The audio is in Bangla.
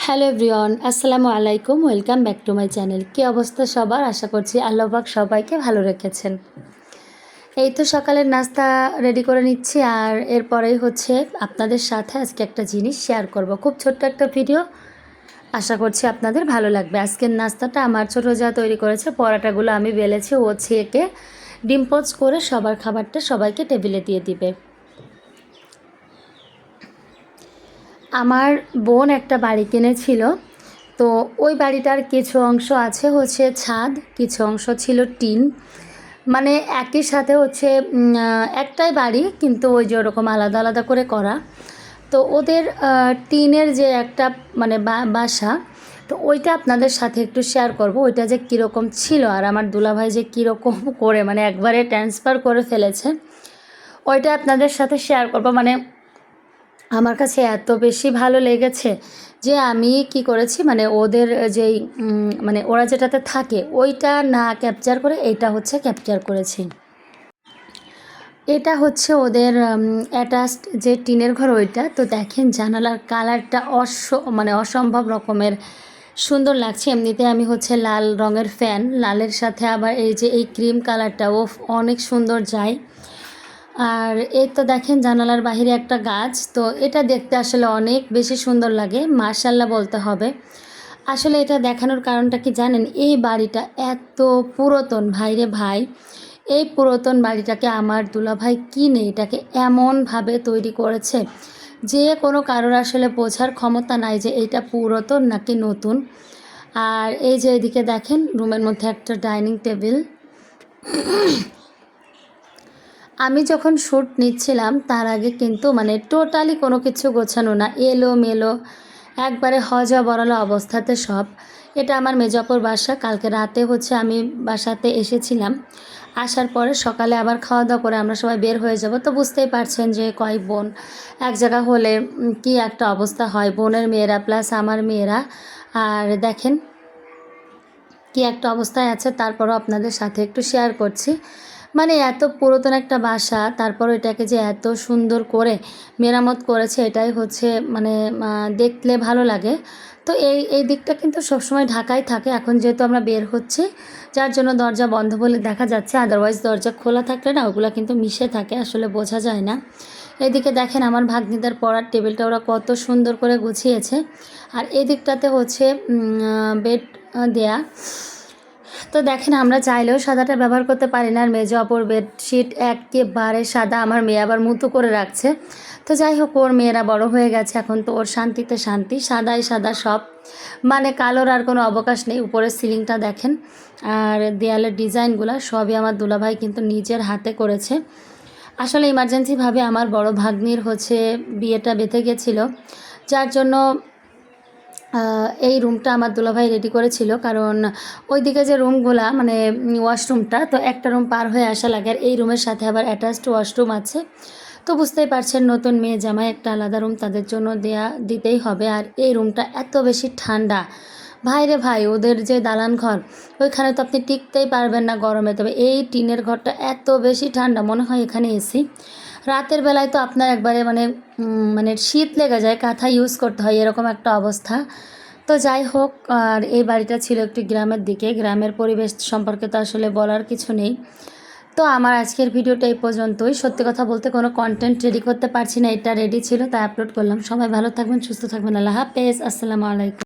হ্যালো এভরিওয়ান, আসসালামু আলাইকুম। Welcome back to my channel. কী অবস্থা সবার? আশা করছি আল্লাহ পাক সবাইকে ভালো রেখেছেন। এই তো সকালের নাস্তা রেডি করে নিচ্ছি, আর এরপরেই হচ্ছে আপনাদের সাথে আজকে একটা জিনিস শেয়ার করব। খুব ছোট্ট একটা ভিডিও, আশা করছি আপনাদের ভালো লাগবে। আজকের নাস্তাটা আমার ছোটো যা তৈরি করেছে, পরাটাগুলো আমি বেলেছি, ও ছেঁকে ডিম পোচ করে সবার খাবারটা সবাইকে টেবিলে দিয়ে দিবে। আমার বোন একটা বাড়ি কিনেছিল, তো ওই বাড়িটার কিছু অংশ আছে হচ্ছে ছাদ, কিছু অংশ ছিল টিন, মানে একই সাথে হচ্ছে একটাই বাড়ি, কিন্তু ওই যে ওরকম আলাদা আলাদা করে করা। তো ওদের টিনের যে একটা মানে বাসা, তো ওইটা আপনাদের সাথে একটু শেয়ার করব। ওইটা যে কীরকম ছিল আর আমার দুলাভাই যে কীরকম করে মানে একবারে ট্রান্সফার করে ফেলেছে, ওইটা আপনাদের সাথে শেয়ার করব। মানে আমার কাছে এত বেশি ভালো লেগেছে যে আমি কি করেছি, মানে ওদের যেই মানে ওরা যেটাতে থাকে ওইটা না ক্যাপচার করে এইটা হচ্ছে ক্যাপচার করেছি। এটা হচ্ছে ওদের অ্যাটাচড যে টিনের ঘর ওইটা। তো দেখেন জানালার কালারটা মানে অসম্ভব রকমের সুন্দর লাগছে। এমনিতে আমি হচ্ছে লাল রঙের ফ্যান, লালের সাথে আবার এই যে এই ক্রিম কালারটা ও অনেক সুন্দর যায়। আর এই তো দেখেন জানালার বাহিরে একটা গাছ, তো এটা দেখতে আসলে অনেক বেশি সুন্দর লাগে, মাশাআল্লাহ বলতে হবে। আসলে এটা দেখানোর কারণটা কি জানেন? এই বাড়িটা এত পুরাতন ভাইরে ভাই, এই পুরাতন বাড়িটাকে আমার দুলাভাই কিনে এটাকে এমনভাবে তৈরি করেছে যে কোনো কারোর আসলে বোঝার ক্ষমতা নাই যে এটা পুরাতন নাকি নতুন। আর এই যে এদিকে দেখেন রুমের মধ্যে একটা ডাইনিং টেবিল। আমি যখন শ্যুট নিচ্ছিলাম তার আগে কিন্তু মানে টোটালি কোনো কিছু গোছানো না, এলোমেলো একবারে বরালো অবস্থাতে সব। এটা আমার মেজপুর বাসা। কালকে রাতে হচ্ছে আমি বাসাতে এসেছিলাম, আসার পরে সকালে আবার খাওয়া দাওয়া করে আমরা সবাই বের হয়ে যাব। তো বুঝতেই পারছেন যে কয় বোন এক জায়গা হলে কি একটা অবস্থা হয়, বোনের মেয়েরা প্লাস আমার মেয়েরা। আর দেখেন কি একটা অবস্থায় আছে, তারপরও আপনাদের সাথে একটু শেয়ার করছি। মানে এত পুরাতন একটা বাসা, তারপর এটাকে যে এত সুন্দর করে মেরামত করেছে, এটাই হচ্ছে মানে দেখলে ভালো লাগে। তো এই দিকটা কিন্তু সবসময় ঢাকাই থাকে। এখন যেহেতু আমরা বের হচ্ছি, যার জন্য দরজা বন্ধ বলে দেখা যাচ্ছে, আদারওয়াইজ দরজা খোলা থাকলে না ওগুলো কিন্তু মিশে থাকে, আসলে বোঝা যায় না। এদিকে দেখেন আমার ভাগ্নিদের পড়ার টেবিলটা ওরা কত সুন্দর করে গুছিয়েছে। আর এদিকটাতে হচ্ছে বেড দেয়া। তো দেখেন আমরা চাইলেও সাদাটা ব্যবহার করতে পারি না, আর মেজো অপর বেডশিট একেবারে সাদা, আমার মেয়ে আবার মুতো করে রাখছে। তো যাই হোক, ওর মেয়েরা বড় হয়ে গেছে, এখন তো ওর শান্তিতে শান্তি, সাদাই সাদা সব, মানে কালোর আর কোনো অবকাশ নেই। উপরের সিলিংটা দেখেন আর দেয়ালের ডিজাইনগুলো সবই আমার দুলাভাই কিন্তু নিজের হাতে করেছে। আসলে ইমার্জেন্সিভাবে আমার বড় ভাগ্নির হচ্ছে বিয়েটা বেঁধে গেছিলো, যার জন্য এই রুমটা আমার দুলাভাই রেডি করেছিল। কারণ ওইদিকে যে রুমগুলা মানে ওয়াশরুমটা, তো একটা রুম পার হয়ে আসা লাগে, আর এই রুমের সাথে আবার অ্যাটাচড ওয়াশরুম আছে। তো বুঝতেই পারছেন নতুন মেয়ে জামাই একটা আলাদা রুম তাদের জন্য দিতেই হবে। আর এই রুমটা এত বেশি ঠান্ডা ভাইরে ভাই, ওদের যে দালান ঘর ওইখানে তো আপনি টিকতেই পারবেন না গরমে। তবে এই টিনের ঘরটা এত বেশি ঠান্ডা, মনে হয় এখানে এসি। রাতের বেলায় তো আপনার একবারে মানে মানে শীত লেগে যায়, কাঁথা ইউজ করতে হয়, এরকম একটা অবস্থা। তো যাই হোক, আর এই বাড়িটা ছিল একটু গ্রামের দিকে, গ্রামের পরিবেশ সম্পর্কে তো আসলে বলার কিছু নেই। তো আমার আজকের ভিডিওটা এই পর্যন্তই। সত্যি কথা বলতে কোনো কন্টেন্ট রেডি করতে পারছি না, এটা রেডি ছিল তাই আপলোড করলাম। সবাই ভালো থাকবেন, সুস্থ থাকবেন, আল্লাহ হাফেজ, আসসালামু আলাইকুম।